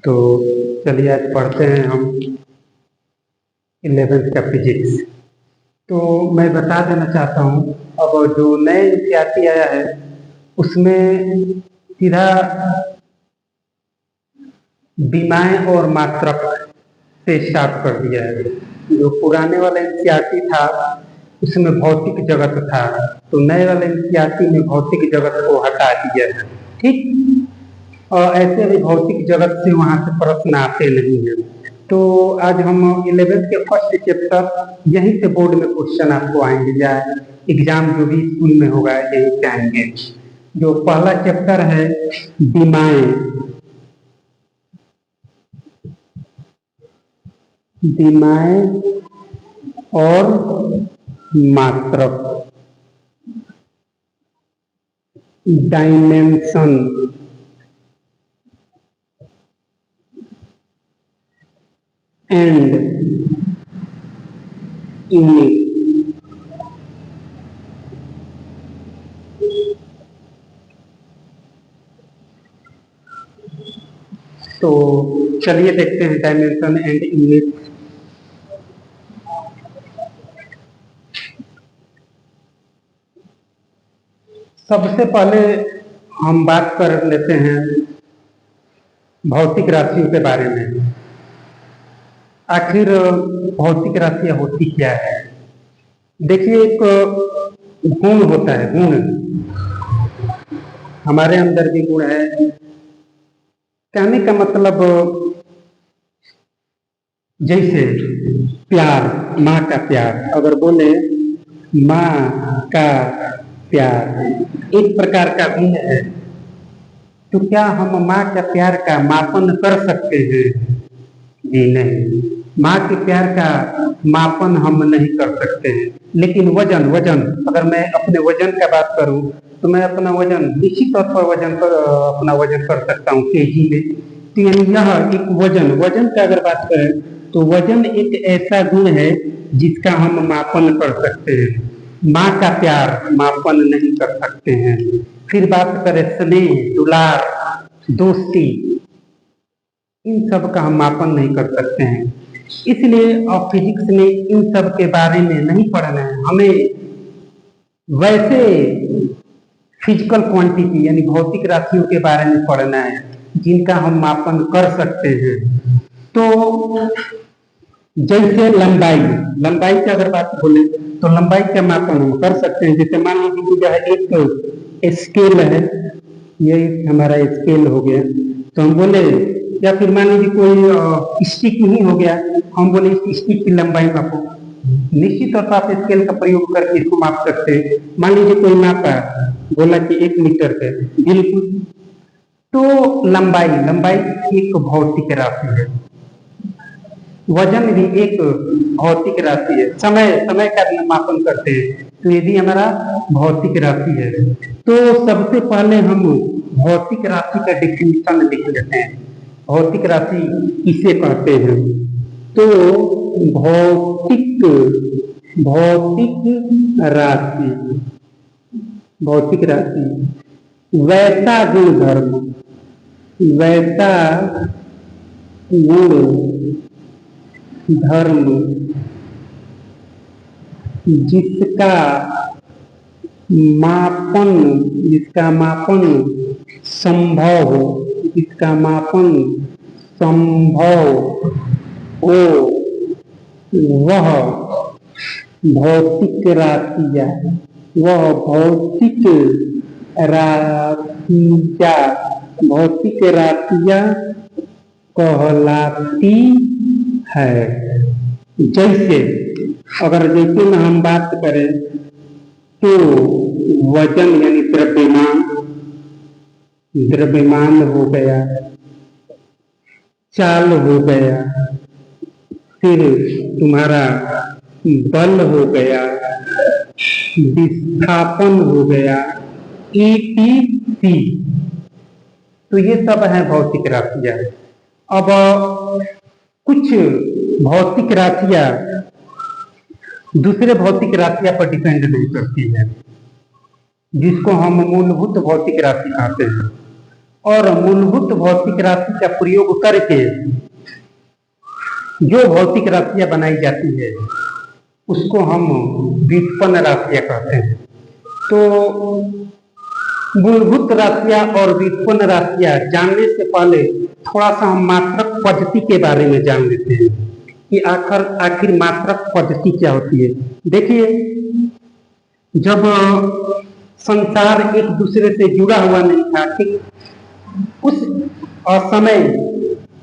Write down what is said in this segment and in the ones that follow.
तो चलिए आज पढ़ते हैं हम 11th का फिजिक्स। तो मैं बता देना चाहता हूँ, अब जो नए एनसीईआरटी आया है उसमें सीधा विमाएँ और मात्रक से स्टार्ट कर दिया है। जो पुराने वाला एनसीईआरटी था उसमें भौतिक जगत था, तो नए वाले एनसीईआरटी में भौतिक जगत को हटा दिया है। ठीक, और ऐसे भी भौतिक जगत से वहाँ से प्रश्न आते नहीं हैं। तो आज हम 11th के फर्स्ट चैप्टर यहीं से बोर्ड में क्वेश्चन आपको आएंगे या एग्जाम जो भी स्कूल में होगा यहीं से आएंगे। जो पहला चैप्टर है विमाएँ, विमाएँ और मात्रक, डायमेंशन एंड यूनिट। तो चलिए देखते हैं डायमेंशन एंड यूनिट। सबसे पहले हम बात कर लेते हैं भौतिक राशियों के बारे में। आखिर भौतिक राशियां होती क्या है? देखिए, एक गुण होता है, गुण हमारे अंदर भी गुण है। कहने का मतलब जैसे प्यार, माँ का प्यार, अगर बोले माँ का प्यार एक प्रकार का गुण है, तो क्या हम माँ का प्यार का मापन कर सकते हैं? जी नहीं, माँ के प्यार का मापन हम नहीं कर सकते हैं। लेकिन वजन, अगर मैं अपने वजन का बात करूं तो मैं अपना वजन निश्चित तौर पर अपना वजन कर सकता हूँ केजी में। तो यानी यह एक वजन का अगर बात करें तो वजन एक ऐसा गुण है जिसका हम मापन कर सकते हैं। माँ का प्यार मापन नहीं कर सकते हैं। फिर बात करें स्नेह, दुलार, दोस्ती, इन सब का हम मापन नहीं कर सकते हैं। इसलिए फिजिक्स में इन सब के बारे में नहीं पढ़ना है हमें। वैसे फिजिकल क्वांटिटी यानी भौतिक राशियों के बारे में पढ़ना है जिनका हम मापन कर सकते हैं। तो जैसे लंबाई की अगर बात बोले तो लंबाई का मापन हम कर सकते हैं। जैसे मान लीजिए जो है एक स्केल है, ये हमारा स्केल हो गया, तो हम बोले, या फिर मान लीजिए कोई स्टिक ही हो गया, हम बोले इस स्टिक की लंबाई मापो। निश्चित तौर पर आप स्केल का प्रयोग करके इसको माप सकते हैं। मान लीजिए कोई मापा, बोला कि 1 मीटर है, बिल्कुल। तो लंबाई एक भौतिक राशि है, वजन भी एक भौतिक राशि है, समय का भी मापन करते हैं तो ये भी हमारा भौतिक राशि है। तो सबसे पहले हम भौतिक राशि का डिफिनीशन लिख लेते हैं। भौतिक राशि किसे कहते हैं? तो भौतिक राशि वैसा गुण धर्म जिसका मापन संभव हो, वह भौतिक राशियां कहलाती है। जैसे में हम बात करें तो वजन यानी द्रव्यमान हो गया, चाल हो गया, फिर तुम्हारा बल हो गया, विस्थापन हो गया, ETC। तो ये सब है भौतिक राशियां। अब कुछ भौतिक राशियां दूसरे भौतिक राशियां पर डिपेंड नहीं करती है, जिसको हम मूलभूत भौतिक राशि कहते हैं। और मूलभूत भौतिक राशि का प्रयोग करके जो भौतिक राशियां बनाई जाती है उसको हम व्युत्पन्न राशियां कहते हैं। तो मूलभूत राशियां और व्युत्पन्न राशियां जानने से पहले थोड़ा सा हम मात्रक पद्धति के बारे में जान लेते हैं कि आखिर मात्रक पद्धति क्या होती है। देखिए, जब संसार एक दूसरे से जुड़ा हुआ नहीं था, ठीक उस समय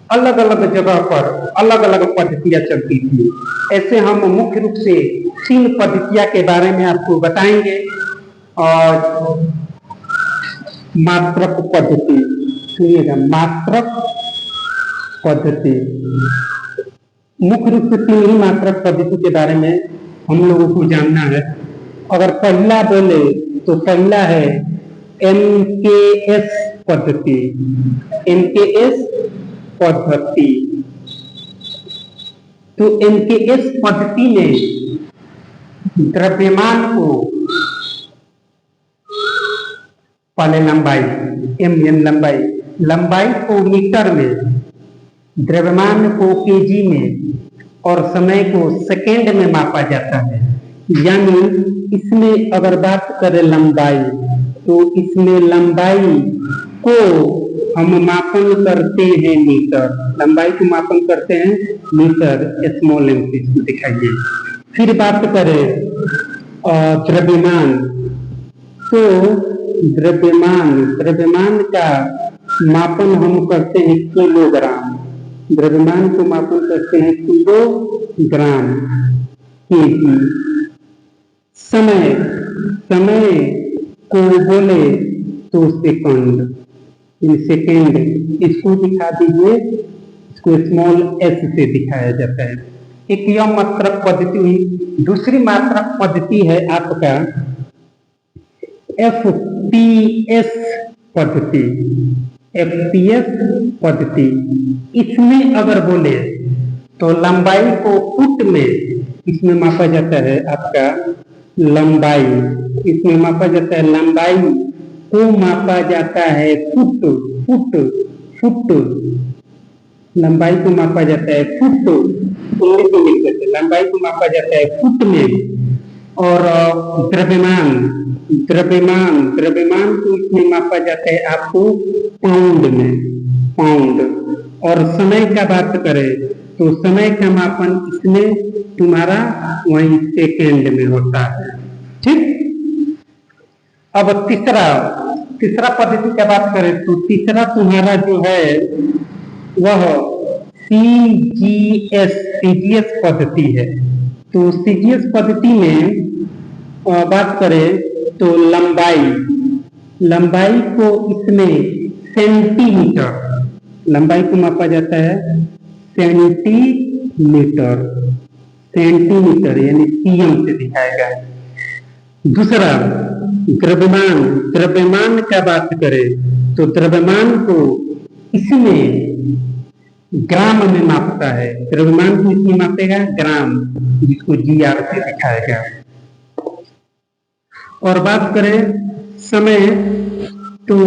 अलग अलग जगह पर अलग अलग पद्धतियां चलती थी। ऐसे हम मुख्य रूप से 3 पद्धतियां के बारे में आपको बताएंगे। और मात्रक पद्धति, सुनिएगा, मात्रक पद्धति, मुख्य रूप से 3 ही मात्रक पद्धति के बारे में हम लोगों को जानना है। अगर पहला बोले तो पहला है एमकेएस पद्धति। एमकेएस पद्धति, तो एमकेएस पद्धति में द्रव्यमान को पहले लंबाई, एम यानी लंबाई को मीटर में, द्रव्यमान को केजी में और समय को सेकेंड में मापा जाता है। यानी इसमें अगर बात करें लंबाई, तो इसमें लंबाई को हम मापन करते हैं मीटर, लंबाई को मापन करते हैं मीटर, स्मॉल एम से इसको दिखाइए। फिर बात करें द्रव्यमान, तो द्रव्यमान का मापन हम करते हैं किलोग्राम, द्रव्यमान को मापन करते हैं किलोग्राम, केजी। समय को बोले तो सेकंड, सेकेंड, इसको दिखा दीजिए, इसको स्मॉल एस से दिखाया जाता है। एक यह मात्रक पद्धति हुई। दूसरी मात्रक पद्धति है आपका एफपीएस पद्धति। एफपीएस पद्धति, इसमें अगर बोले तो लंबाई को फुट में इसमें मापा जाता है। आपका लंबाई इसमें मापा जाता है, लंबाई को मापा जाता है फुट, लंबाई को मापा जाता है फुट, लंबाई को मापा जाता है फुट में। और द्रव्यमान को इसमें मापा जाता है आपको पाउंड में, पाउंड। और समय का बात करें तो समय का मापन इसमें तुम्हारा वही सेकेंड में होता है, ठीक। अब तीसरा पद्धति का बात करें तो तीसरा तुम्हारा जो है वह सीजीएस पद्धति है। तो सीजीएस पद्धति में बात करें तो लंबाई को इसमें सेंटीमीटर, लंबाई को मापा जाता है सेंटीमीटर यानी सीएम से दिखाएगा। दूसरा द्रव्यमान का बात करें तो द्रव्यमान को इसमें ग्राम में मापता है, द्रव्यमान को इसमें मापेगा ग्राम, जिसको जीआर से दिखाएगा। और बात करें समय, तो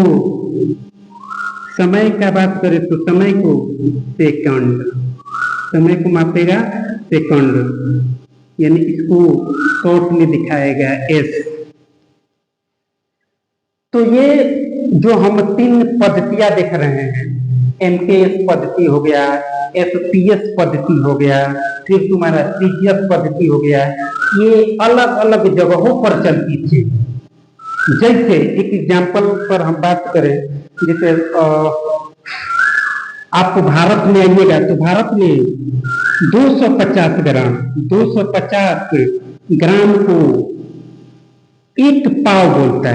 समय का बात करें तो समय को सेकंड, समय को मापेगा सेकंड, यानी इसको शॉर्ट में दिखाएगा एस। तो ये जो हम 3 पद्धतियां देख रहे हैं, एमकेएस पद्धति हो गया, एफपीएस पद्धति हो गया, फिर तुम्हारा सीजीएस पद्धति हो गया, ये अलग अलग जगहों पर चलती थी। जैसे एक एग्जाम्पल पर हम बात करें, जैसे आप भारत में आइएगा तो भारत में 250 ग्राम को एक पाव बोलता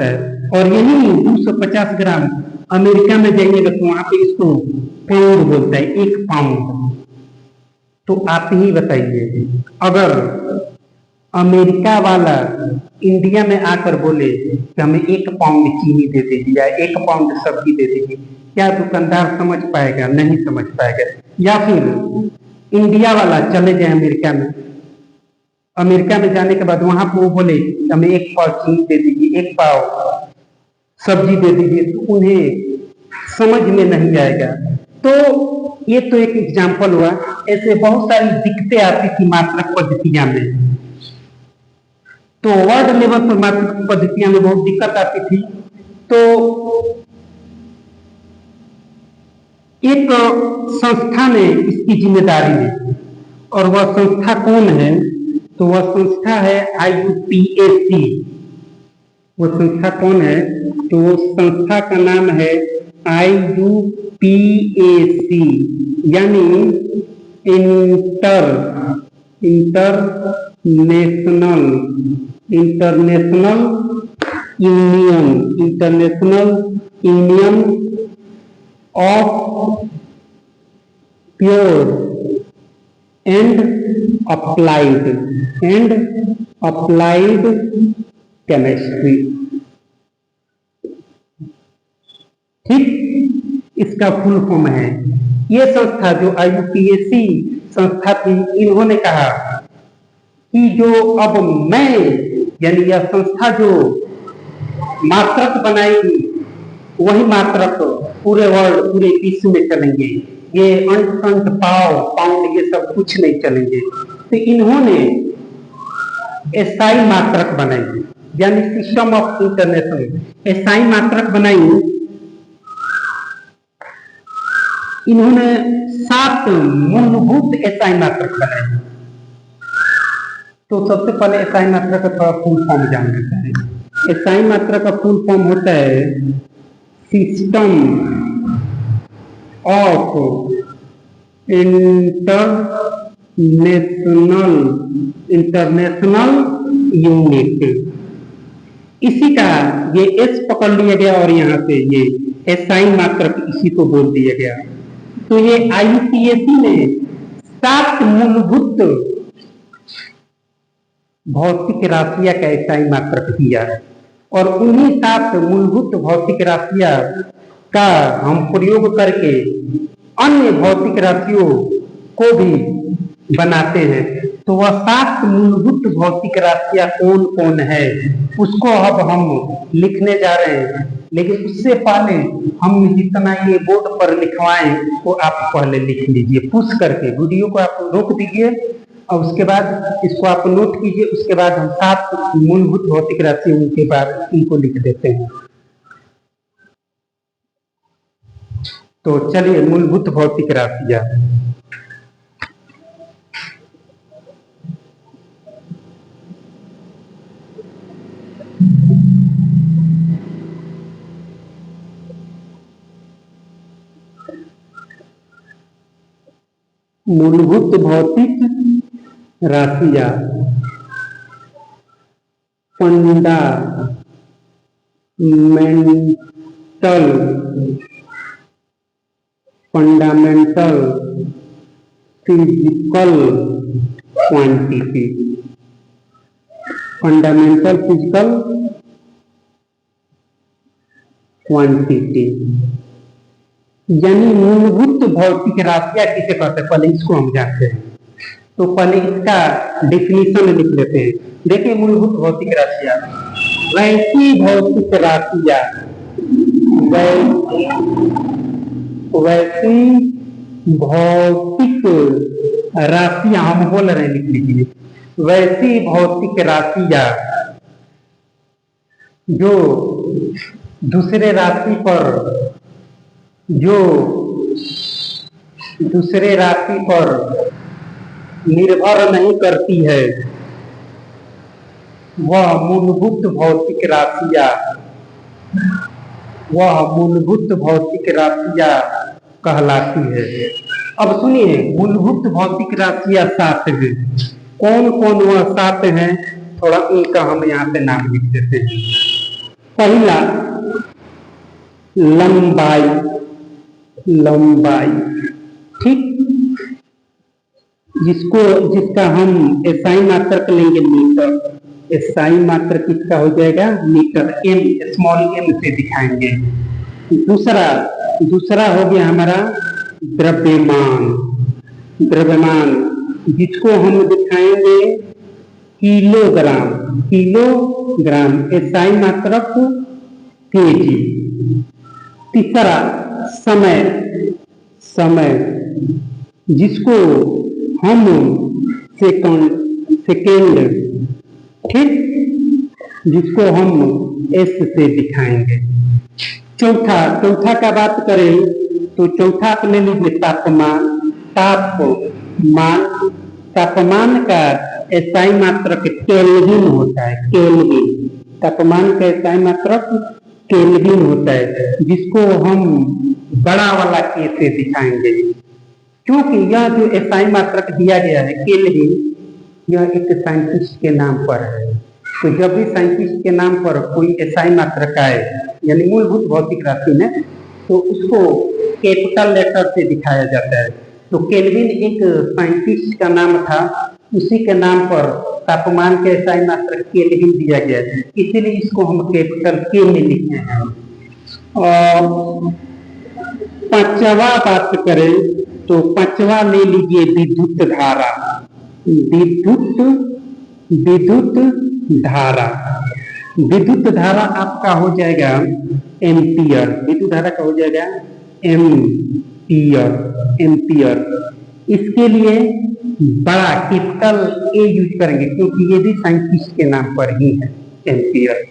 है, और यही 250 ग्राम अमेरिका में जाइएगा तो वहां पे इसको पाउंड बोलता है, 1 पाउंड। तो आप ही बताइए, अगर अमेरिका वाला इंडिया में आकर बोले कि हमें 1 पाउंड चीनी दे दीजिए या 1 पाउंड सब्जी दे दीजिए, क्या दुकानदार समझ पाएगा? नहीं समझ पाएगा। या फिर इंडिया वाला चले जाए अमेरिका में, अमेरिका में जाने के बाद वहां पर वो बोले हमें 1 पाव चीनी दे दीजिए, 1 पाव सब्जी दे दीजिए तो उन्हें समझ में नहीं आएगा। तो ये तो एक एग्जाम्पल हुआ। ऐसे बहुत सारी दिक्कतें आती थी मात्रक पद्धतियां में। तो वर्ड लेवल पर मात्रक पद्धतियां में बहुत दिक्कत आती थी। तो एक संस्था ने इसकी जिम्मेदारी ली, और वह संस्था कौन है? तो वह संस्था है IUPAC। वो संस्था कौन है? तो वो संस्था का नाम है IUPAC, यानी international union of pure and applied chemistry. ठीक, इसका फुल फॉर्म है। ये संस्था जो IUPAC संस्था थी, इन्होंने कहा कि जो अब मैं यानी यह संस्था जो मात्रक बनाएगी वही मात्रक पूरे वर्ल्ड पूरे विश्व में चलेंगे। ये अंट पाउंड ये सब कुछ नहीं चलेंगे। तो इन्होंने SI मात्रक बनाई, यानी सिस्टम ऑफ इंटरनेशनल SI मात्रक बनाई। इन्होंने 7 मूलभूत SI मात्रक बनाए। तो सबसे पहले SI मात्रक का थोड़ा फुल फॉर्म जान लेते हैं। SI मात्रक का फुल फॉर्म होता है सिस्टम ऑफ इंटरनेशनल यूनिट। इसी का ये S पकड़ लिया गया और यहाँ से ये SI मात्रक इसी को बोल दिया गया। तो ये IUPAC ने 7 मूलभूत भौतिक राशियां का SI मात्रक दिया है, और उन्हीं 7 मूलभूत भौतिक राशियां का हम प्रयोग करके अन्य भौतिक राशियों को भी बनाते हैं। तो वह 7 मूलभूत भौतिक राशियां कौन कौन है उसको अब हम लिखने जा रहे हैं। लेकिन उससे पहले हम जितना ये बोर्ड पर लिखवाएं वो आप पहले लिख लीजिए, पुश करके वीडियो को आप रोक दीजिए और उसके बाद इसको आप नोट कीजिए। उसके बाद हम 7 मूलभूत भौतिक राशि उनके बाद इनको लिख देते हैं। तो चलिए, मूलभूत भौतिक राशियां। मूलभूत भौतिक राशियां fundamental physical quantity. Fundamental physical quantity यानी मूलभूत भौतिक राशियां किसे कहते हैं, पहले इसको हम जानते हैं। तो पहले इसका डेफिनेशन लिख लेते हैं। देखिए, मूलभूत भौतिक राशियां वैसी भौतिक राशियां हम बोल रहे हैं, लिख लीजिए। वैसी भौतिक राशियां जो दूसरे राशि पर निर्भर नहीं करती है, वह मूलभूत भौतिक राशियां कहलाती है। अब सुनिए, मूलभूत भौतिक राशियां 7 हैं। कौन कौन वह 7 हैं, थोड़ा उनका हम यहाँ पे नाम लिख देते हैं। पहला, लंबाई, ठीक, जिसका हम SI मात्रक लेंगे मीटर। SI मात्रक किसका हो जाएगा, मीटर। M, स्मॉल m से दिखाएंगे। दूसरा हो गया हमारा द्रव्यमान, जिसको हम दिखाएंगे किलोग्राम। SI मात्रक तेजी। तीसरा समय, समय जिसको हम सेकेंड, ठीक, जिसको हम एस से दिखाएंगे। चौथा, चौथा का बात करें तो चौथा आप ले लीजिए तापमान। तापमान, तापमान का एसआई मात्रक केल्विन होता है, केल्विन। तापमान का एसआई मात्रक केल्विन होता है, जिसको हम बड़ा वाला के से दिखाएंगे, क्योंकि यह जो एसआई मात्रक दिया गया है केल्विन, यह एक साइंटिस्ट के नाम पर है। तो जब भी साइंटिस्ट के नाम पर कोई एसआई मात्रक आए, यानी मूलभूत भौतिक राशि में, तो उसको कैपिटल लेटर से दिखाया जाता है। तो केल्विन एक साइंटिस्ट का नाम था, उसी के नाम पर तापमान के एसआई मात्रक केल्विन दिया गया है, इसीलिए इसको हम कैपिटल के में लिखे हैं। और पांचवा बात करें तो पांचवा ले लीजिए विद्युत धारा। विद्युत धारा, विद्युत धारा आपका हो जाएगा एम्पियर। विद्युत धारा का हो जाएगा एम्पियर, एम्पियर। इसके लिए बड़ा कैपिटल ए यूज करेंगे, क्योंकि ये भी साइंटिस्ट के नाम पर ही है, एम्पियर।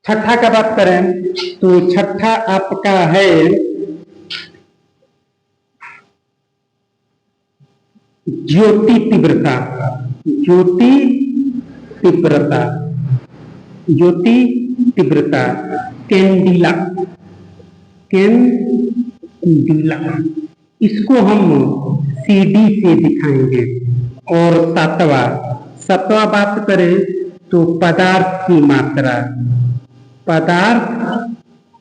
छठा का बात करें तो छठा आपका है ज्योति तीव्रता। ज्योति तीव्रता, ज्योति तीव्रता, कैंडिला, कैंडिला। इसको हम सीडी से दिखाएंगे। और सातवा बात करें तो पदार्थ की मात्रा। पदार्थ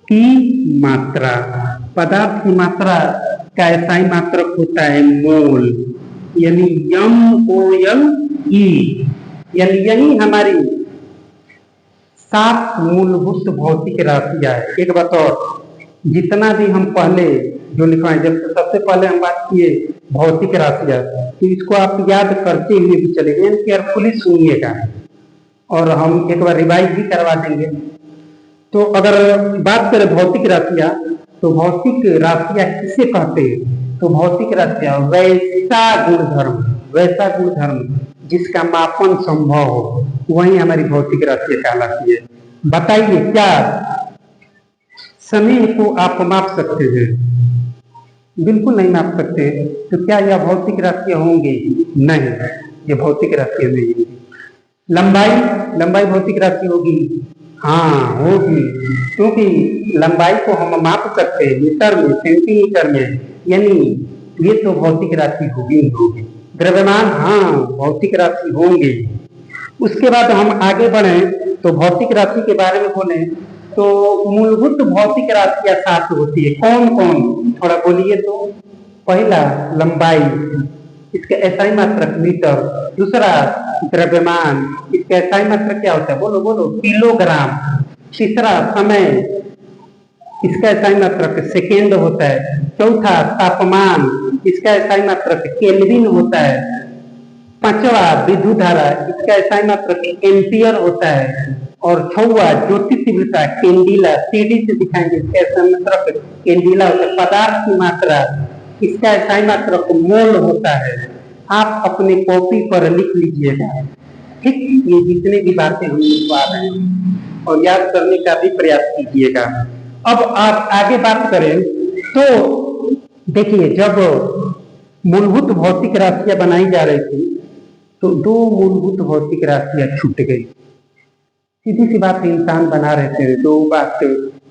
की मात्रा, पदार्थ की मात्रा का एसआई मात्रक होता है मोल, यानी MOLE। यानी यही हमारी 7 मूलभूत भौतिक राशियां है। एक बात और, जितना भी हम पहले जो लिखवाएं, जब सबसे पहले हम बात किए भौतिक राशियां, तो इसको आप याद करते हुए भी चलेंगे, केयरफुली सुनिएगा, और हम एक बार रिवाइज भी करवा देंगे। तो अगर बात करें भौतिक राशियां, तो भौतिक राशियां किसे कहते हैं? तो भौतिक राशियां वैसा गुणधर्म, वैसा गुणधर्म जिसका मापन संभव हो, वही हमारी भौतिक राशियां कहलाती है। बताइए, क्या समय को आप माप सकते हैं? बिल्कुल नहीं माप सकते। तो क्या यह भौतिक राशियां होंगी? नहीं, ये भौतिक राशियां नहीं होंगी। लंबाई, लंबाई भौतिक राशि होगी? हाँ होगी, क्योंकि लंबाई को हम माप सकते हैं मीटर में, सेंटीमीटर में, यानी ये तो भौतिक राशि होगी ही होगी। द्रव्यमान, हाँ भौतिक राशि होंगे। उसके बाद हम आगे बढ़े तो भौतिक राशि के बारे में बोले तो मूलभूत भौतिक राशियां 7 होती है। कौन कौन, थोड़ा बोलिए तो। पहला लंबाई, इसका एसआई मात्रक मीटर। दूसरा द्रव्यमान, इसका एसआई मात्रक क्या होता है? बोलो बोलो, किलोग्राम। तीसरा समय, इसका एसआई मात्रक सेकेंड होता है। चौथा तापमान, इसका एसआई मात्रक केल्विन होता है। पांचवा विद्युत धारा, इसका एसआई मात्रक एम्पियर होता है। और छठवा ज्योति तीव्रता, कैंडिला, सीडी से दिखाएंगे, इसका एसआई मात्रक कैंडिला होता है। पदार्थ की मात्रा, इसका एसआई मात्रक मोल होता है। आप अपनी कॉपी पर लिख लीजिएगा, ठीक। ये जितने भी बातें हम लिखवा रहे हैं और याद करने का भी प्रयास कीजिएगा। अब आप आगे बात करें तो देखिए, जब मूलभूत भौतिक राशियां बनाई जा रही थी तो 2 मूलभूत भौतिक राशियां छूट गई। सीधी सी बात, इंसान बना रहे थे, 2 बात,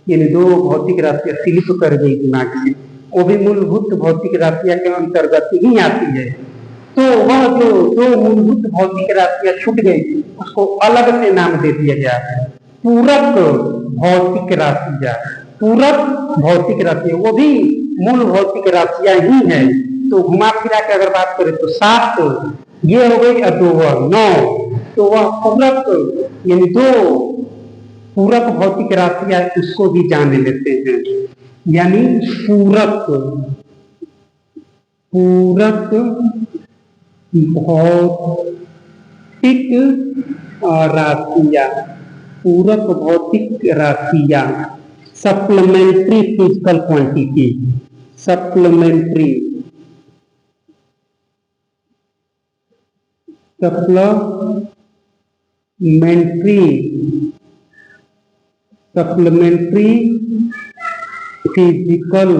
यानी 2 भौतिक राशियां स्लिप कर गई दिमाग से, वो भी मूलभूत भौतिक राशियां के अंतर्गत ही आती है। तो वह जो 2 मूलभूत भौतिक राशियां छूट गई, उसको अलग से नाम दे दिया गया, पूरक भौतिक राशियां। पूरक भौतिक राशियां, वो भी मूल भौतिक राशियां ही है। तो घुमा फिरा के अगर बात करें तो 7 ये हो गई, और 2 9, तो वह पूरक, यानी 2 पूरक भौतिक राशियां, उसको भी जान लेते हैं। यानी पूरक, पूरक भौतिक राशियां, पूरक भौतिक राशियां, supplementary physical quantity, supplementary supplementary physical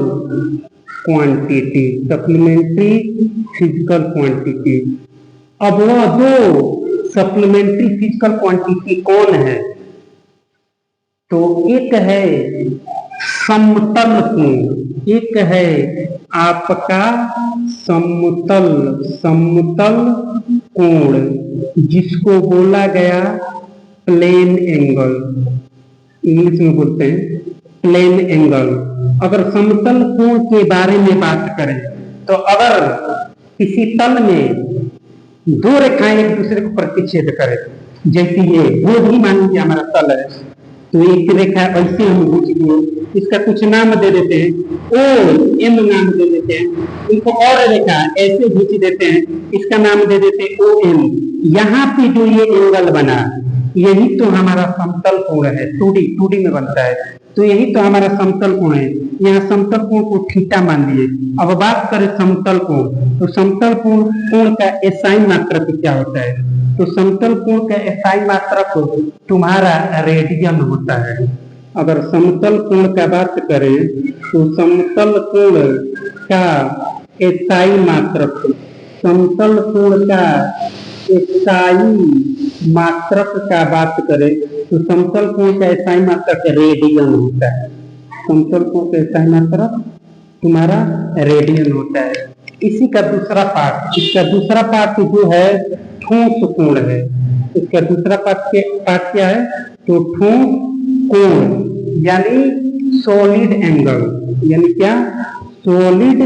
quantity, supplementary physical quantity. अब वह दो सप्लीमेंट्री फिजिकल क्वांटिटी कौन है? तो एक है समतल कोण, एक है आपका समतल कोण, जिसको बोला गया प्लेन एंगल, इंग्लिश में बोलते हैं प्लेन एंगल। अगर समतल कोण के बारे में बात करें तो अगर किसी तल में दो रेखाएं एक दूसरे को प्रतिच्छेद करें, जैसे ये वो भी मान लीजिए हमारा तल है, तो एक रेखा ऐसे हम खींच दिए, इसका कुछ नाम दे देते हैं, ओ एम नाम दे देते हैं। इनको और रेखा ऐसे खींच देते हैं, इसका नाम दे देते हैं ओ एम। यहाँ पे जो ये एंगल बना, यही तो हमारा समतल कोण है। 2D में बनता है, तो यही तो हमारा समतल कोण है। यहाँ समतल कोण को थीटा मान लिए। अब बात करें समतल कोण, तो समतल कोण का एसआई मात्रक क्या होता है? तो समतल कोण का एसआई मात्रक तुम्हारा रेडियन होता है। अगर समतल कोण का बात करें तो समतल कोण का एसआई मात्रक, समतल कोण का एसआई मात्रक का बात करें तो समतल कोण का एसआई मात्रक रेडियन होता है। समतल कोण का एसआई मात्रक तुम्हारा रेडियन होता है। इसी का दूसरा पार्ट, इसका दूसरा पार्ट जो है ठोस कोण है। इसका दूसरा पार्ट क्या है? तो ठोस कोण यानी सॉलिड एंगल, यानी क्या? Solid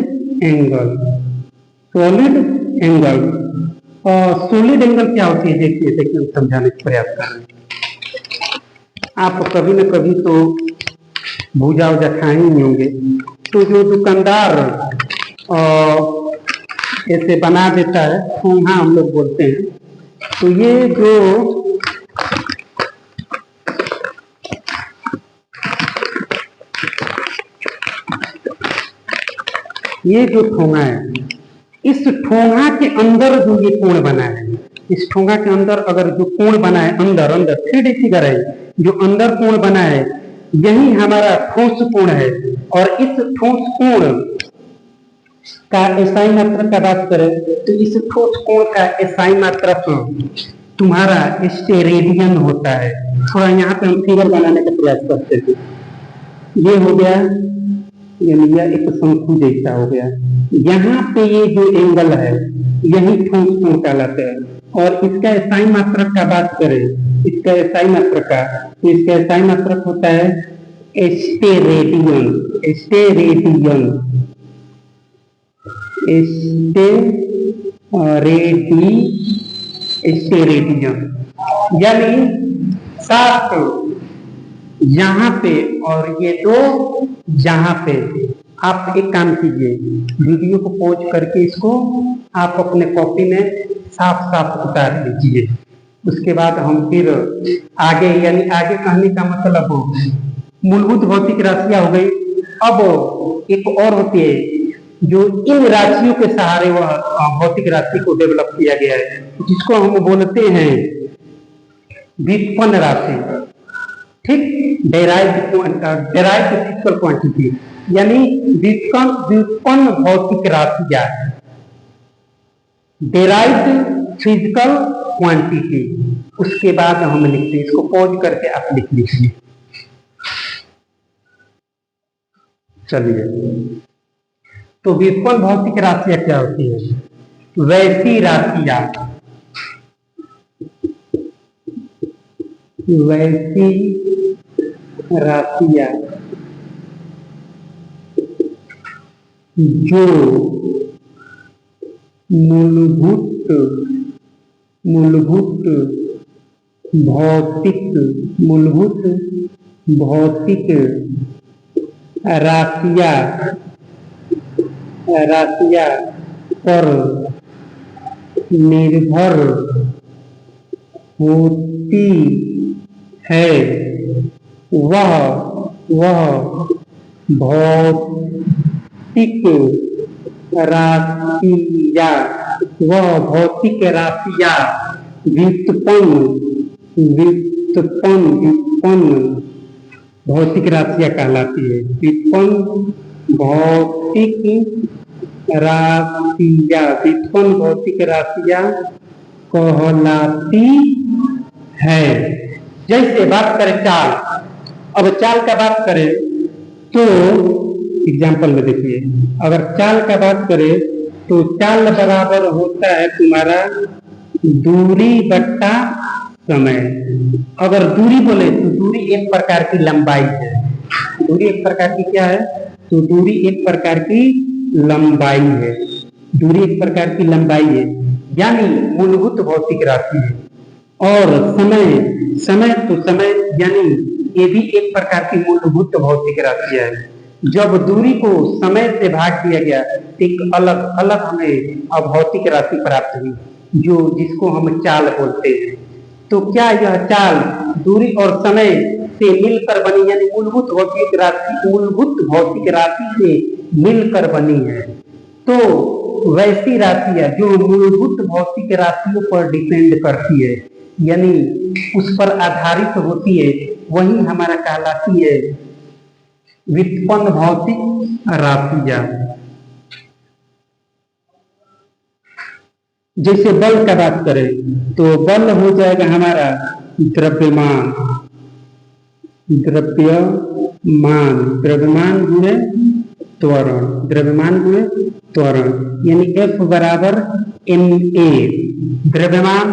angle, solid angle. और सॉलिड एंगल क्या होती है? देखिए हम समझाने का प्रयास कर रहे हैं। आप कभी न कभी तो भूजा वूजा खाए ही होंगे, तो जो दुकानदार ऐसे बना देता है, ठोंगा हम लोग बोलते हैं, तो ये जो ठोंगा है, इस ठोंगा के अंदर जो ये कोण बना है, इस ठोंगा के अंदर अगर जो कोण बना है, अंदर 3D फिगर है, जो अंदर कोण बना है, यही हमारा ठोस कोण है। और इस ठोस कोण का एसआई मात्रक का बात करें तो इस ठोस कोण का एसआई मात्रक तुम्हारा स्टेरेडियन होता है। थोड़ा यहाँ पे हम फिगर बनाने का प्रयास करते थे। ये हो गया, ये एक शंकु जैसा हो गया। यहाँ पे ये जो एंगल है, यही ठोस कोण कहलाता है। और इसका एसआई मात्रक का बात करें, इसका एसआई मात्रक का, तो इसका एसआई मात्रक होता है स्टेरेडियन, स्टेरेडियन, स्टेरेडियन, यानी 7 यहाँ पे और ये 2 यहाँ पे। आप एक काम कीजिए, वीडियो को पॉज करके इसको आप अपने कॉपी में साफ साफ उतार लीजिए। उसके बाद हम फिर आगे, यानी आगे कहने का मतलब मूलभूत भौतिक राशियां हो गई। अब एक और होती है जो इन राशियों के सहारे वह भौतिक राशि को डेवलप किया गया है, जिसको हम बोलते हैं व्युत्पन्न राशि। ठीक, डेराइव्ड फिजिकल क्वांटिटी, यानी व्युत्पन्न भौतिक राशियां, डेराइव्ड फिजिकल क्वांटिटी। उसके बाद हम लिखते हैं, इसको पॉज करके आप लिख लीजिए। चलिए, तो व्युत्पन्न भौतिक राशियां क्या होती है? वैसी राशियां, वैसी राशियां जो मूलभूत भौतिक राशियां पर निर्भर होती है वह वह भौतिक राशियां वह भौतिक राशियां व्युत्पन्न व्युत्पन्न व्युत्पन्न भौतिक राशियां कहलाती है। व्युत्पन्न भौतिक राशियां व्युत्पन्न भौतिक राशियां कहलाती है। जैसे बात करें चाल, अब चाल का बात करें तो एग्जाम्पल में देखिए, अगर चाल का बात करें तो चाल बराबर होता है तुम्हारा दूरी बट्टा समय। अगर दूरी बोले तो दूरी एक प्रकार की लंबाई है। दूरी एक प्रकार की क्या है? तो दूरी एक प्रकार की लंबाई है। दूरी एक प्रकार की लंबाई है, यानी मूलभूत भौतिक राशि है। और समय समय तो समय यानी ये भी एक प्रकार की मूलभूत भौतिक राशि है। जब दूरी को समय से भाग दिया गया, एक अलग अलग हमें अभौतिक राशि प्राप्त हुई, जो जिसको हम चाल बोलते हैं। तो क्या यह चाल दूरी और समय से मिलकर बनी, यानी मूलभूत भौतिक राशि से मिलकर बनी है? तो वैसी राशियां जो मूलभूत भौतिक राशियों पर डिपेंड करती है, यानी उस पर आधारित होती है, वही हमारा कहलाती है व्युत्पन्न भौतिक राशियां। जैसे बल का बात करें तो बल हो जाएगा हमारा द्रव्यमान, द्रव्यमान द्रव्यमान गुणे त्वरण, द्रव्यमान गुणे त्वरण, यानी F बराबर ma। द्रव्यमान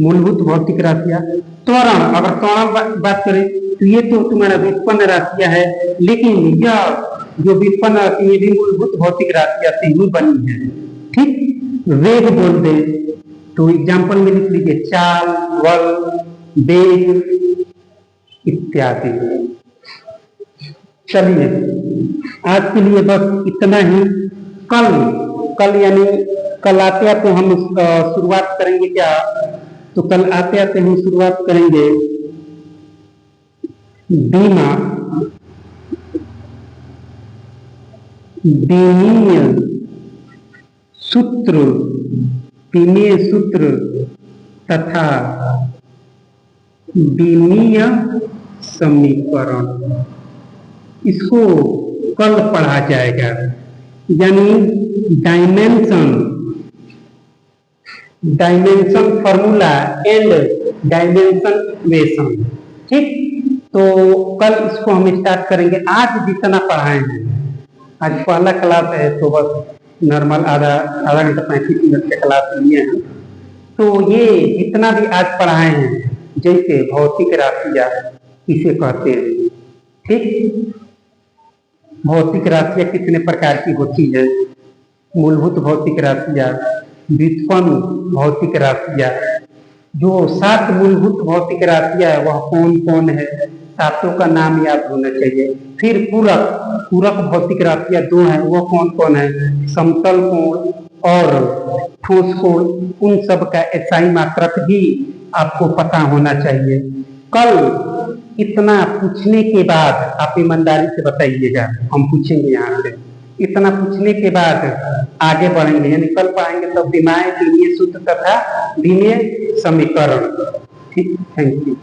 मूलभूत भौतिक राशियां, त्वरण अगर त्वरण बात करें तो ये तो तुम्हारा व्युत्पन्न राशियां है, लेकिन यह जो व्युत्पन्न राशि ये भी मूलभूत भौतिक राशियां से ही बनी है। ठीक, वेग बोल दे तो एग्जाम्पल में लिख लीजिए चाल, बल, वेग इत्यादि। चलिए आज के लिए बस इतना ही। कल यानी कल आते आते हम शुरुआत करेंगे क्या? तो कल आते आते हम शुरुआत करेंगे विमीय सूत्र तथा विमीय समीकरण, इसको कल पढ़ा जाएगा। यानी dimension formula and dimension equation. ठीक, तो कल इसको हम स्टार्ट करेंगे। आज जितना पढ़ाए हैं, आज पहला क्लास है तो बस नॉर्मल आधा घंटा 35 मिनट के क्लास लिए हैं। तो ये जितना भी आज पढ़ाए हैं, जैसे भौतिक राशियां किसे कहते हैं, ठीक, भौतिक राशियां कितने प्रकार की होती है, मूलभूत भौतिक राशियां, व्युत्पन्न भौतिक राशियां, जो 7 मूलभूत भौतिक राशियां है वह कौन कौन है, सातों का नाम याद होना चाहिए। फिर पूरक भौतिक राशियां 2 है, वो कौन कौन है, समतल कोण और ठोस कोण, उन सब का SI मात्रक भी आपको पता होना चाहिए। कल इतना पूछने के बाद आप ईमानदारी से बताइएगा, हम पूछेंगे यहाँ से, इतना पूछने के बाद आगे बढ़ेंगे, यानी कल पढ़ेंगे तब विमीय सूत्र तथा विमीय समीकरण। ठीक, थैंक यू।